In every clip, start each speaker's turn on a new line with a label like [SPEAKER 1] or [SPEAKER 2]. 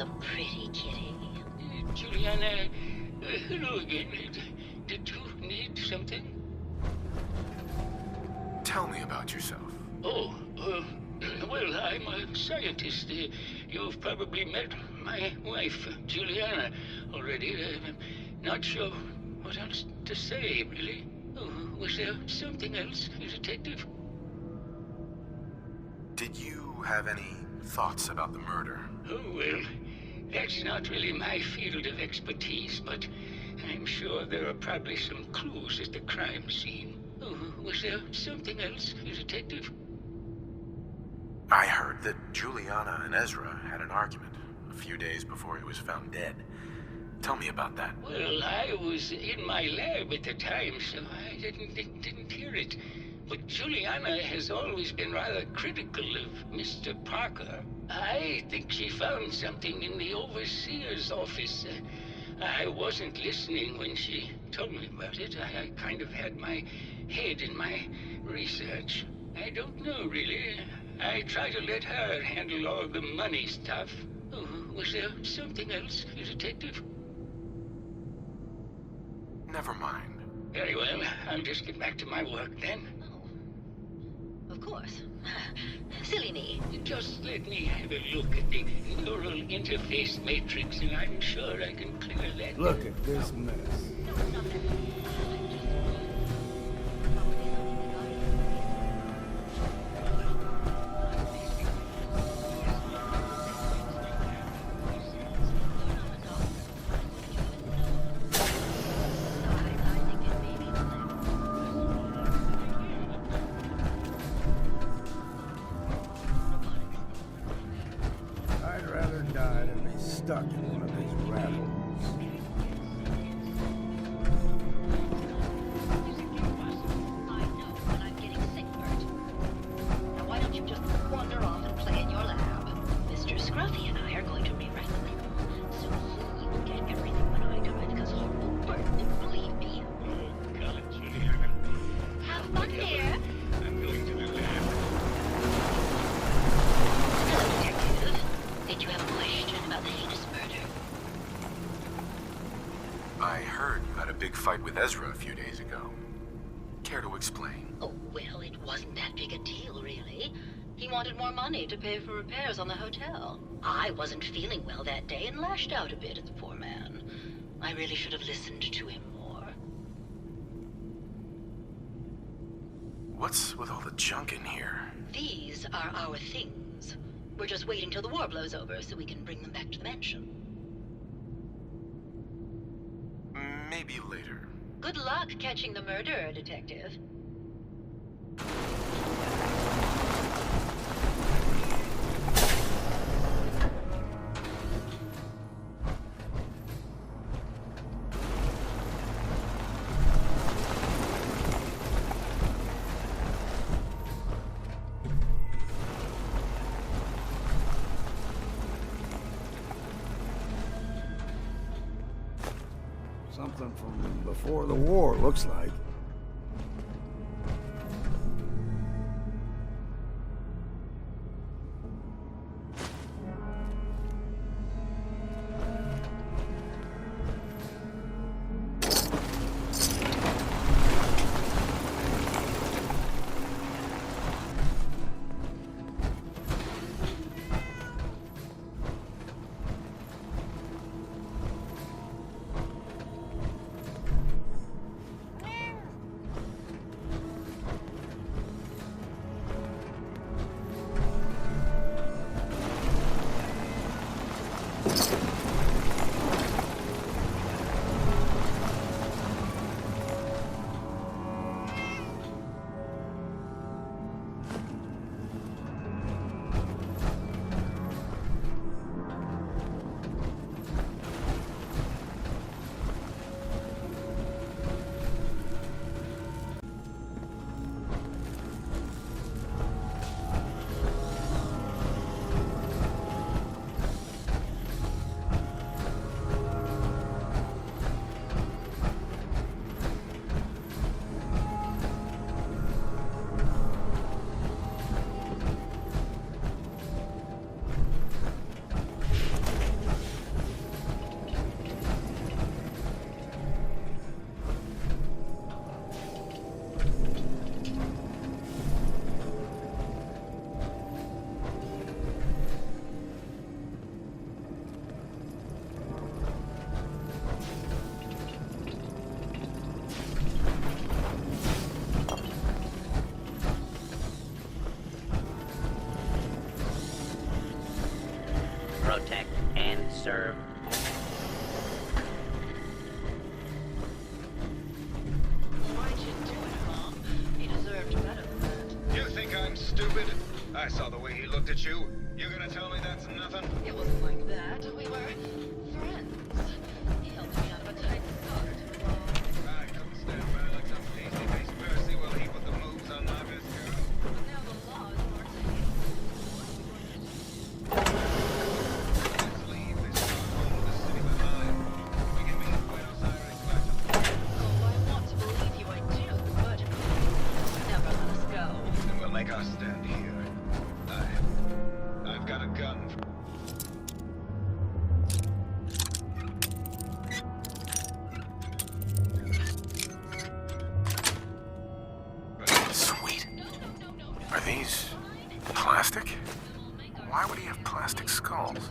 [SPEAKER 1] a pretty kitty.
[SPEAKER 2] Juliana, hello again. Did you need something?
[SPEAKER 3] Tell me about yourself.
[SPEAKER 2] Oh, well, I'm a scientist. You've probably met my wife, Juliana, already. I'm not sure what else to say, really. Oh, was there something else, Detective?
[SPEAKER 3] Did you have any thoughts about the murder?
[SPEAKER 2] Oh, well, that's not really my field of expertise, but I'm sure there are probably some clues at the crime scene. Oh, was there something else, Detective?
[SPEAKER 3] I heard that Juliana and Ezra had an argument a few days before he was found dead. Tell me about that.
[SPEAKER 2] Well, I was in my lab at the time, so I didn't hear it. But Juliana has always been rather critical of Mr. Parker. I think she found something in the overseer's office. I wasn't listening when she told me about it. I kind of had my head in my research. I don't know, really. I try to let her handle all the money stuff. Oh, was there something else, Detective?
[SPEAKER 3] Never mind.
[SPEAKER 2] Very well. I'll just get back to my work then.
[SPEAKER 1] Oh, of course. Silly me.
[SPEAKER 2] Just let me have a look at the neural interface matrix, and I'm sure I can clear that.
[SPEAKER 4] Look at this mess. I'd rather die than be stuck in one of these rat holes.
[SPEAKER 1] I know, but I'm getting sick, Bert. Now why don't you just wander off and play in your lab? Mr. Scruffy and I are going to rewrite the will, so he will get everything when I die, because horrible Bert, believe me.
[SPEAKER 2] Oh, God, Juliana.
[SPEAKER 1] Have fun, dear.
[SPEAKER 2] I'm going to the lab.
[SPEAKER 1] Hello, Detective. Did you have a question about the heinous murder?
[SPEAKER 3] I heard you had a big fight with Ezra a few days ago. Care to explain?
[SPEAKER 1] Oh, well, it wasn't that big a deal, really. He wanted more money to pay for repairs on the hotel. I wasn't feeling well that day and lashed out a bit at the poor man. I really should have listened to him more.
[SPEAKER 3] What's with all the junk in here?
[SPEAKER 1] These are our things. We're just waiting till the war blows over so we can bring them back to the mansion.
[SPEAKER 3] Maybe later.
[SPEAKER 1] Good luck catching the murderer, Detective.
[SPEAKER 4] Something from before the war, looks like.
[SPEAKER 5] serve.
[SPEAKER 1] Why'd you do it, huh? He deserved better than that.
[SPEAKER 6] You think I'm stupid? I saw the way he looked at you. You're gonna tell me that's nothing?
[SPEAKER 1] It wasn't like that. We were friends. He helped me out of a tight spot or two ago.
[SPEAKER 6] I couldn't stand by like some pasty-faced Percy while he put the moves on my best girl.
[SPEAKER 1] But now the law is more safe.
[SPEAKER 6] Let's leave this home of the city behind. We can meet in Buenos Aires back to
[SPEAKER 1] Oh, I want to believe you, I do, but never let us go.
[SPEAKER 6] and we'll make our stand here. I've got a gun.
[SPEAKER 3] Sweet. Are these plastic? Why would he have plastic skulls?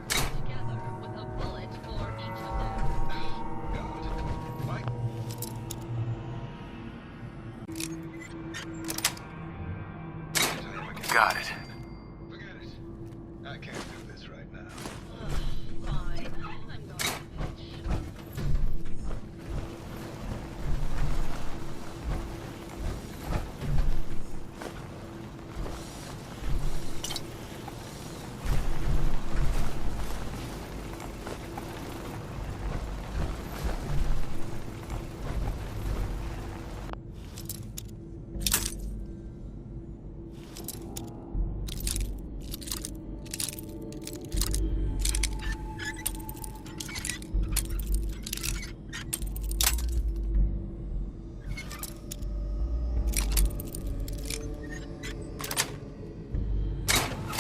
[SPEAKER 1] Together with a bullet for each of them.
[SPEAKER 6] God. Why?
[SPEAKER 3] Got it.
[SPEAKER 6] Forget it. I can't do this right now.
[SPEAKER 1] Fine. I'm going to bitch.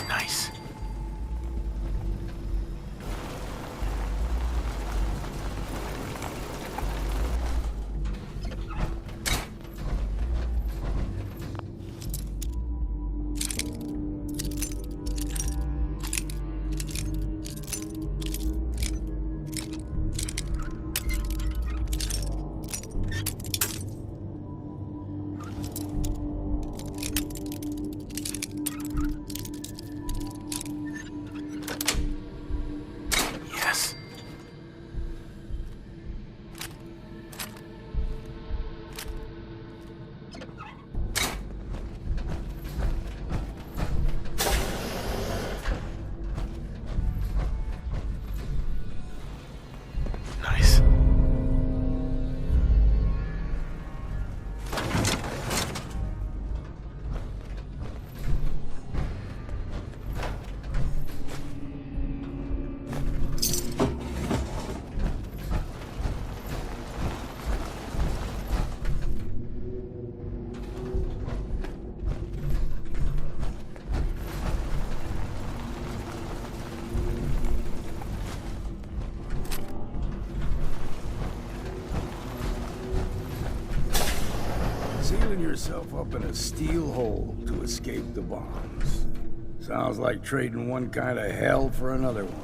[SPEAKER 3] Nice. Yes. Nice.
[SPEAKER 4] Sealing yourself up in a steel hole to escape the bombs. Sounds like trading one kind of hell for another one.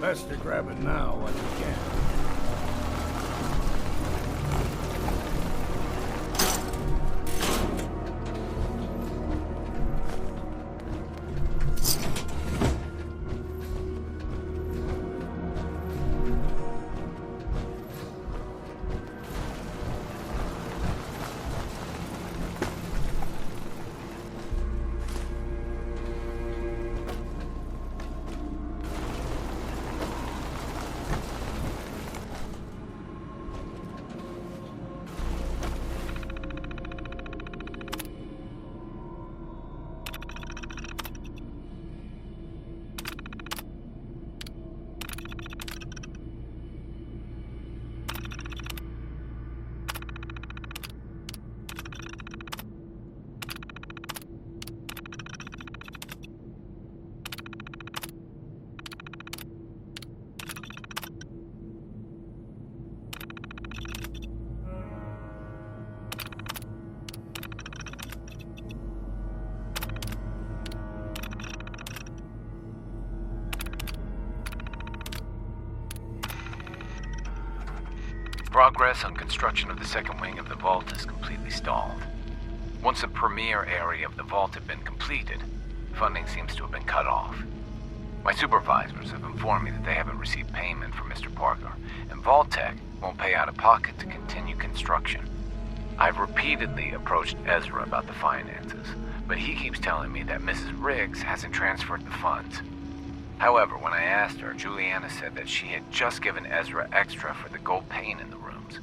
[SPEAKER 4] Best to grab it now when you can.
[SPEAKER 5] Progress on construction of the second wing of the vault is completely stalled. Once the premier area of the vault had been completed, funding seems to have been cut off. My supervisors have informed me that they haven't received payment from Mr. Parker, and Vault-Tec won't pay out of pocket to continue construction. I've repeatedly approached Ezra about the finances, but he keeps telling me that Mrs. Riggs hasn't transferred the funds. However, when I asked her, Juliana said that she had just given Ezra extra for the gold paint in the rooms.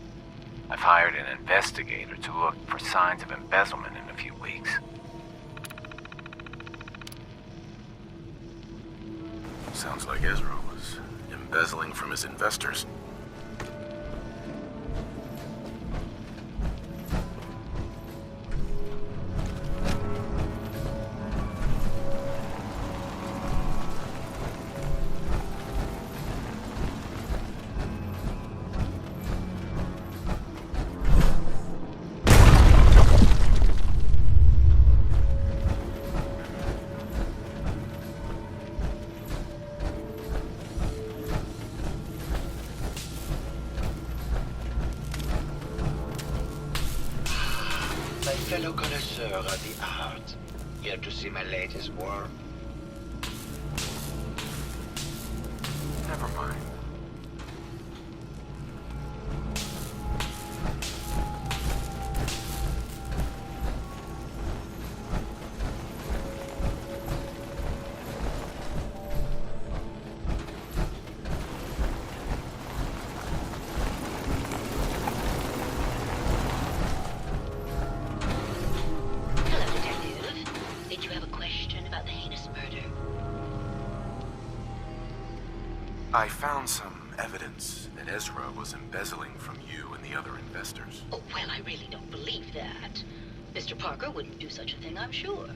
[SPEAKER 5] I've hired an investigator to look for signs of embezzlement in a few weeks.
[SPEAKER 3] Sounds like Ezra was embezzling from his investors.
[SPEAKER 7] My fellow connoisseur of the art, here to see my latest work.
[SPEAKER 3] Never mind.
[SPEAKER 1] Hello, Detective. Did you have a question about the heinous murder?
[SPEAKER 3] I found some evidence that Ezra was embezzling from you and the other investors.
[SPEAKER 1] Oh, well, I really don't believe that. Mr. Parker wouldn't do such a thing, I'm sure.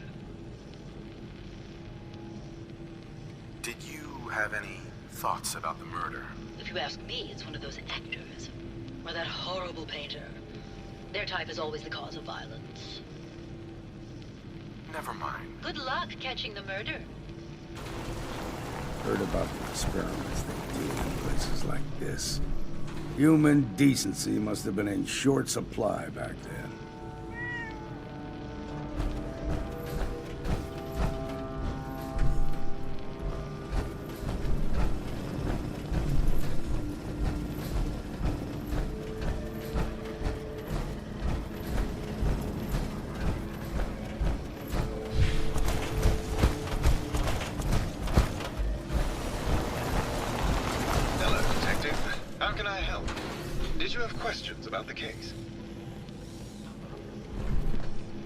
[SPEAKER 3] Did you have any thoughts about the murder?
[SPEAKER 1] If you ask me, it's one of those actors. Or that horrible painter. Their type is always the cause of violence.
[SPEAKER 3] Never mind.
[SPEAKER 1] Good luck catching the murder.
[SPEAKER 4] Heard about the experiments they do in places like this. Human decency must have been in short supply back then.
[SPEAKER 6] Hello, Detective. How can I help? Did you have questions about the case?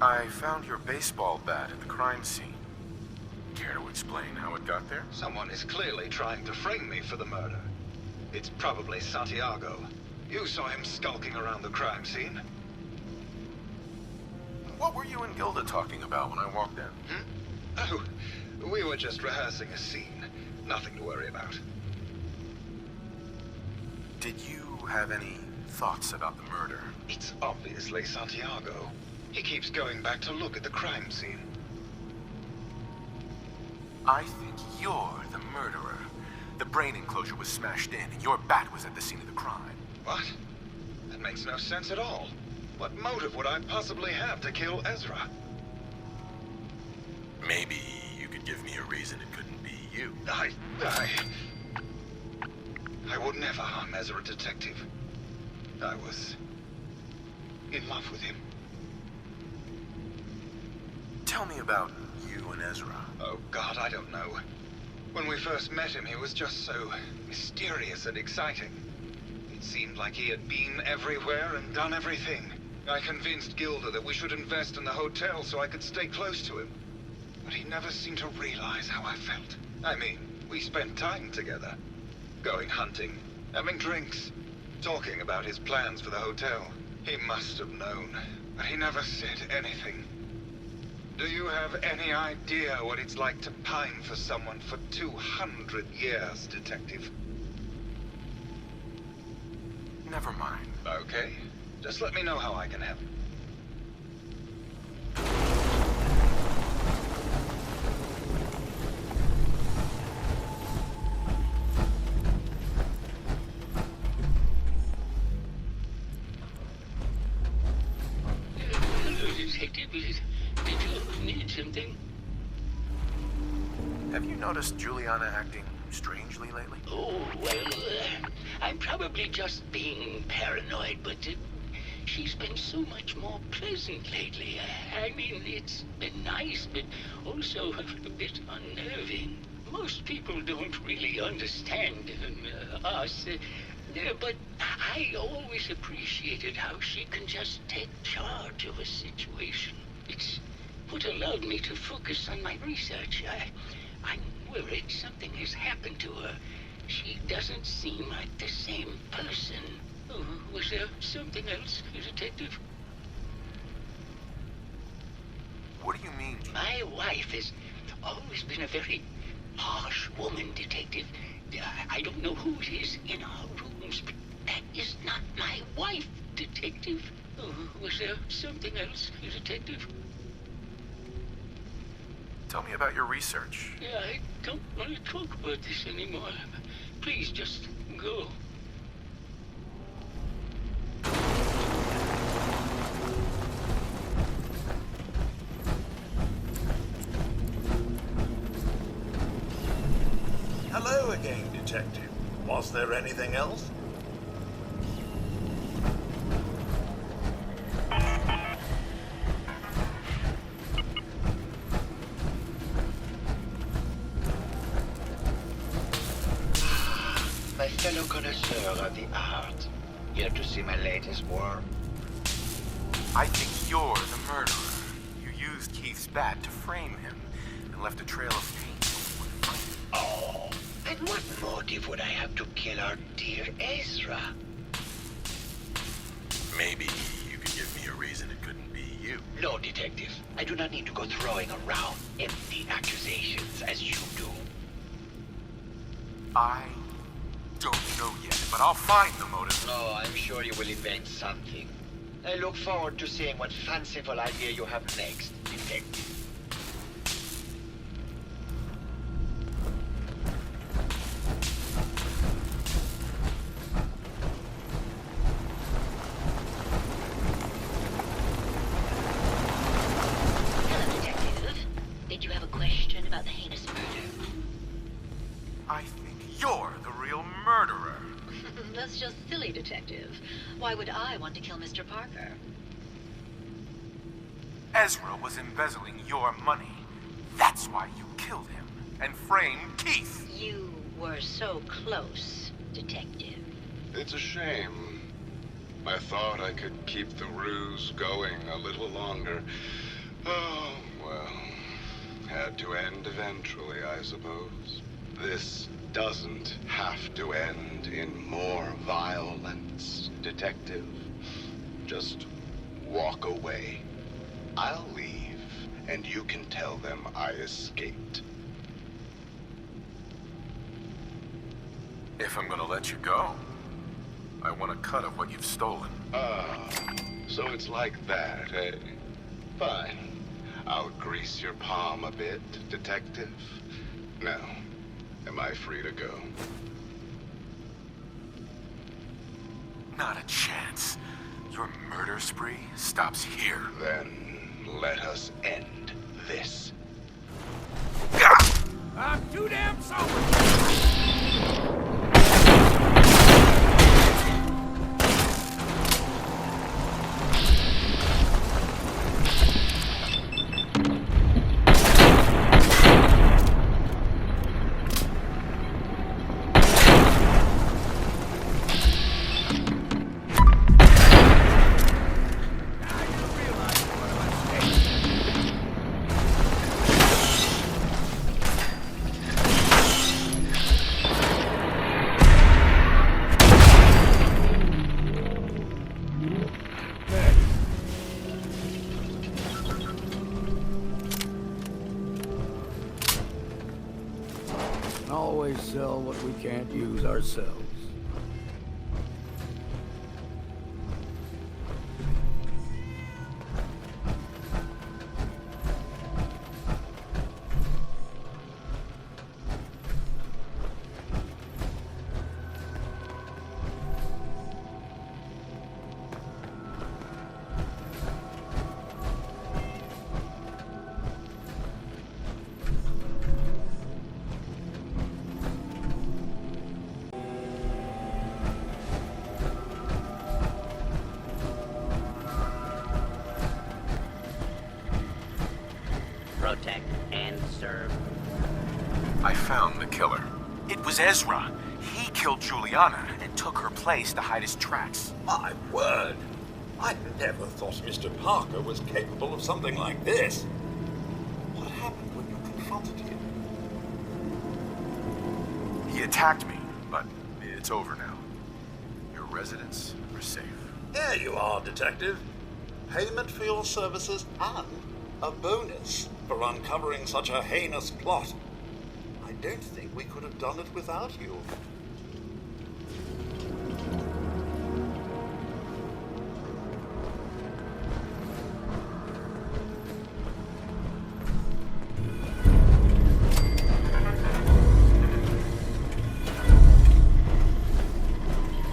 [SPEAKER 3] I found your baseball bat at the crime scene. Care to explain how it got there?
[SPEAKER 6] Someone is clearly trying to frame me for the murder. It's probably Santiago. You saw him skulking around the crime scene.
[SPEAKER 3] What were you and Gilda talking about when I walked in?
[SPEAKER 6] Oh, we were just rehearsing a scene. Nothing to worry about.
[SPEAKER 3] Did you have any thoughts about the murder?
[SPEAKER 6] It's obviously Santiago. He keeps going back to look at the crime scene.
[SPEAKER 3] I think you're the murderer. The brain enclosure was smashed in, and your bat was at the scene of the crime.
[SPEAKER 6] What? That makes no sense at all. What motive would I possibly have to kill Ezra?
[SPEAKER 3] Maybe you could give me a reason it couldn't be you.
[SPEAKER 6] I would never harm Ezra, Detective. I was in love with him.
[SPEAKER 3] Tell me about you and Ezra.
[SPEAKER 6] Oh, God, I don't know. When we first met him, he was just so mysterious and exciting. It seemed like he had been everywhere and done everything. I convinced Gilda that we should invest in the hotel so I could stay close to him. But he never seemed to realize how I felt. I mean, we spent time together. Going hunting, having drinks, talking about his plans for the hotel. He must have known, but he never said anything. Do you have any idea what it's like to pine for someone for 200 years, Detective?
[SPEAKER 3] Never mind.
[SPEAKER 6] Okay. Just let me know how I can help.
[SPEAKER 2] Hello, Detective. Did you need something?
[SPEAKER 3] Have you noticed Juliana acting strangely lately?
[SPEAKER 2] Oh, well, I'm probably just being paranoid, but she's been so much more pleasant lately. I mean, it's been nice, but also a bit unnerving. Most people don't really understand us, but I always appreciated how she can just take charge of a situation. It's what allowed me to focus on my research. I'm worried something has happened to her. She doesn't seem like the same person. Oh, was there something else, Detective?
[SPEAKER 3] What do you mean?
[SPEAKER 2] My wife has always been a very harsh woman, Detective. I don't know who it is in our rooms, but that is not my wife, Detective. Oh, was there something else, Detective?
[SPEAKER 3] Tell me about your research.
[SPEAKER 2] I don't want to talk about this anymore. Please, just go.
[SPEAKER 8] Hello again, Detective. Was there anything else?
[SPEAKER 7] My fellow connoisseur of the art, here to see my latest work.
[SPEAKER 3] I think you're the murderer. You used Keith's bat to frame him and left a trail of paint.
[SPEAKER 7] Oh, and what motive would I have to kill our dear Ezra?
[SPEAKER 3] Maybe you could give me a reason it couldn't be you.
[SPEAKER 7] No, Detective. I do not need to go throwing around empty accusations as you do.
[SPEAKER 3] I don't know yet, but I'll find the motive.
[SPEAKER 7] Oh, I'm sure you will invent something. I look forward to seeing what fanciful idea you have next, Detective.
[SPEAKER 1] Hello, Detective. Did you have a question about the heinous murder?
[SPEAKER 3] I think you're the real murderer.
[SPEAKER 1] That's just silly, Detective. Why would I want to kill Mr. Parker?
[SPEAKER 3] Ezra was embezzling your money. That's why you killed him and framed Keith.
[SPEAKER 1] You were so close, Detective.
[SPEAKER 9] It's a shame. I thought I could keep the ruse going a little longer. Oh, well. Had to end eventually, I suppose. This doesn't have to end in more violence, Detective. Just walk away. I'll leave, and you can tell them I escaped.
[SPEAKER 3] If I'm gonna let you go, I want a cut of what you've stolen.
[SPEAKER 9] Ah, so it's like that, eh? Fine. I'll grease your palm a bit, Detective. Now, am am I free to go?
[SPEAKER 3] Not a chance. Your murder spree stops here.
[SPEAKER 9] Then let us end this.
[SPEAKER 4] I'm too damn sober! Always sell what we can't use ourselves.
[SPEAKER 10] Protect and serve.
[SPEAKER 3] I found the killer. It was Ezra. He killed Juliana and took her place to hide his tracks.
[SPEAKER 8] My word! I never thought Mr. Parker was capable of something like this. What happened when you confronted him?
[SPEAKER 3] He attacked me, but it's over now. Your residents are safe.
[SPEAKER 8] There you are, Detective. Payment for your services and a bonus for uncovering such a heinous plot. I don't think we could have done it without you.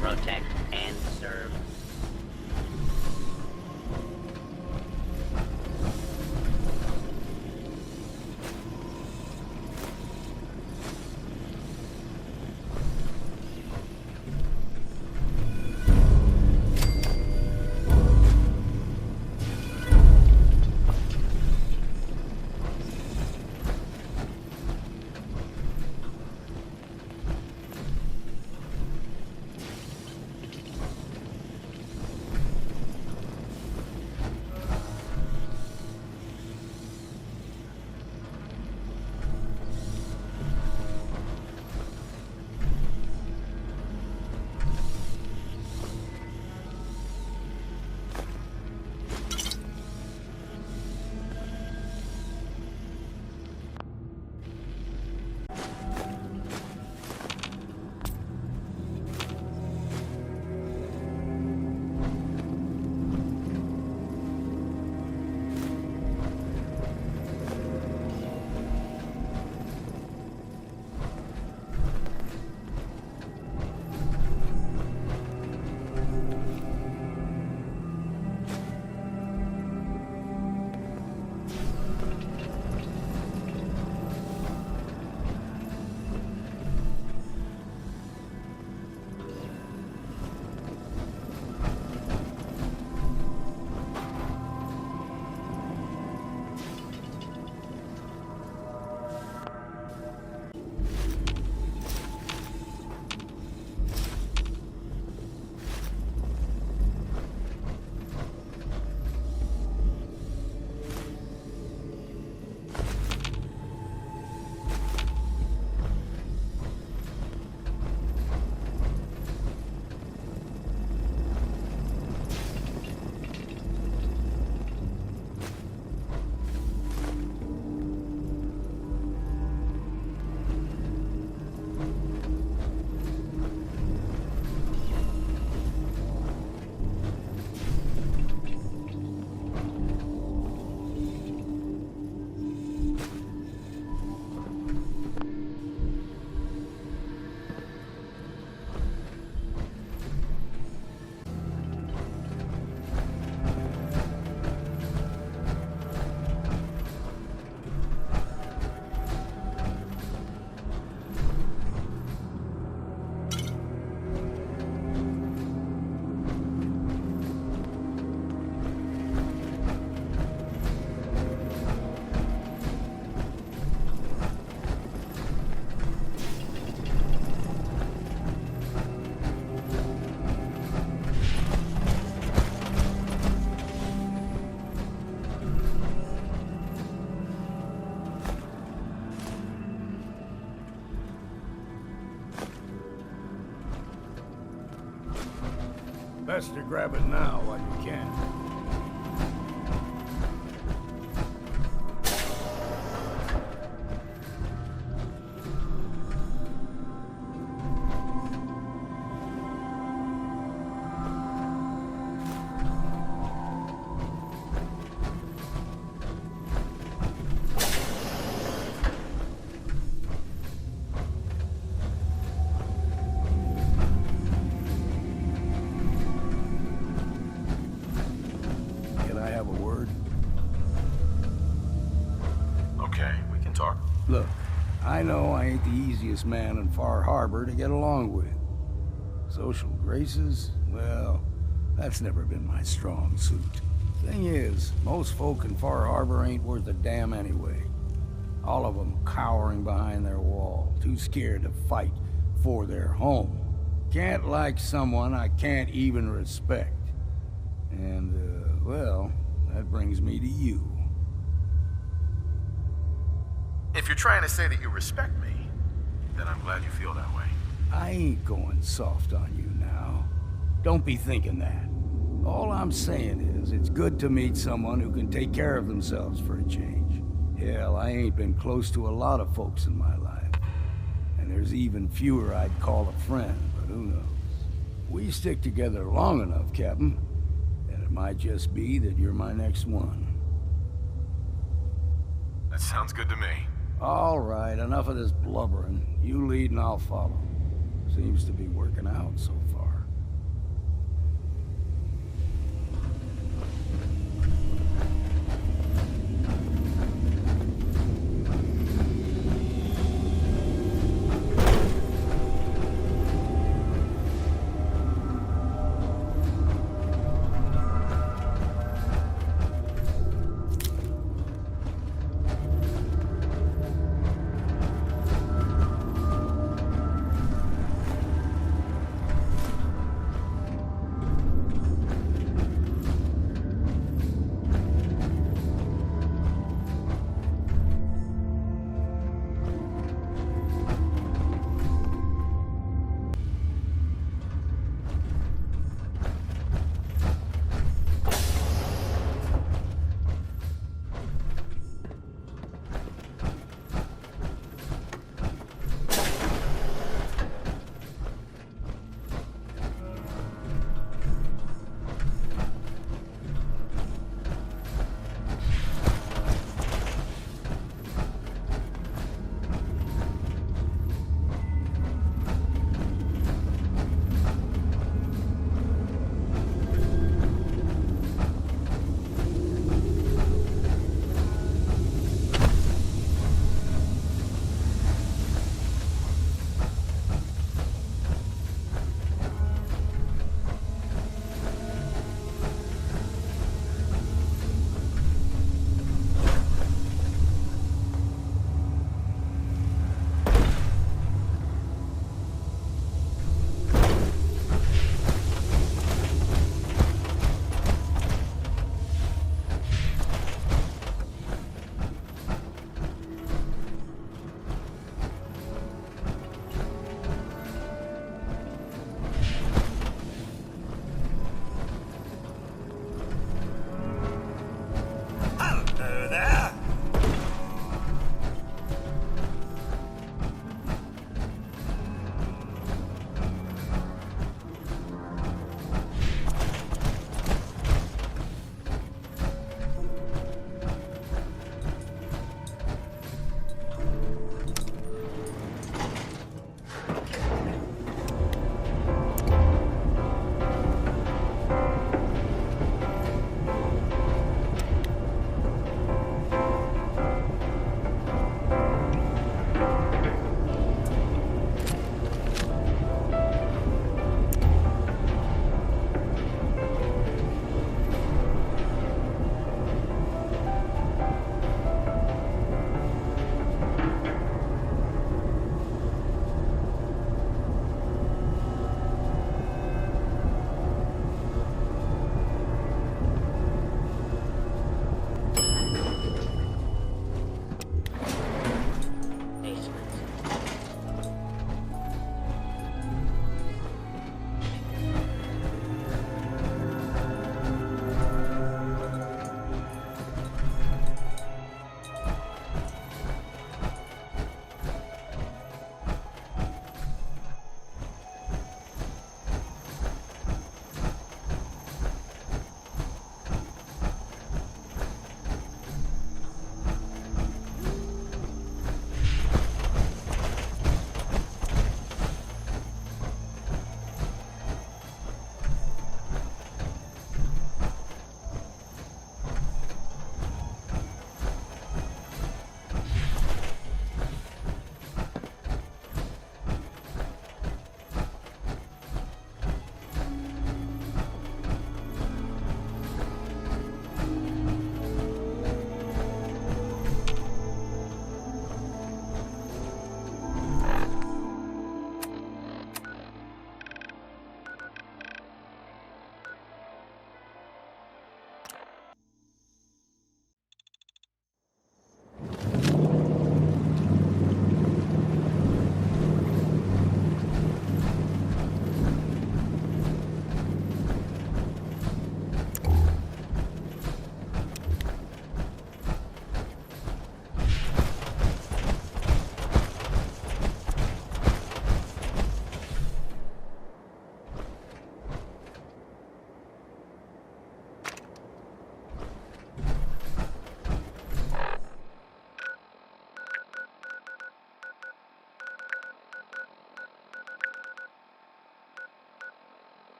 [SPEAKER 10] Protect and serve.
[SPEAKER 4] Best to grab it now while you can. Look, I know I ain't the easiest man in Far Harbor to get along with. Social graces? Well, that's never been my strong suit. Thing is, most folk in Far Harbor ain't worth a damn anyway. All of them cowering behind their wall, too scared to fight for their home. Can't like someone I can't even respect. And, well, that brings me to you.
[SPEAKER 3] If you're trying to say that you respect me, then I'm glad you feel that way.
[SPEAKER 4] I ain't going soft on you now. Don't be thinking that. All I'm saying is, it's good to meet someone who can take care of themselves for a change. Hell, I ain't been close to a lot of folks in my life. And there's even fewer I'd call a friend, but who knows? We stick together long enough, Captain, and it might just be that you're my next one.
[SPEAKER 3] That sounds good to me.
[SPEAKER 4] All right, enough of this blubbering. You lead and I'll follow. Seems to be working out so far.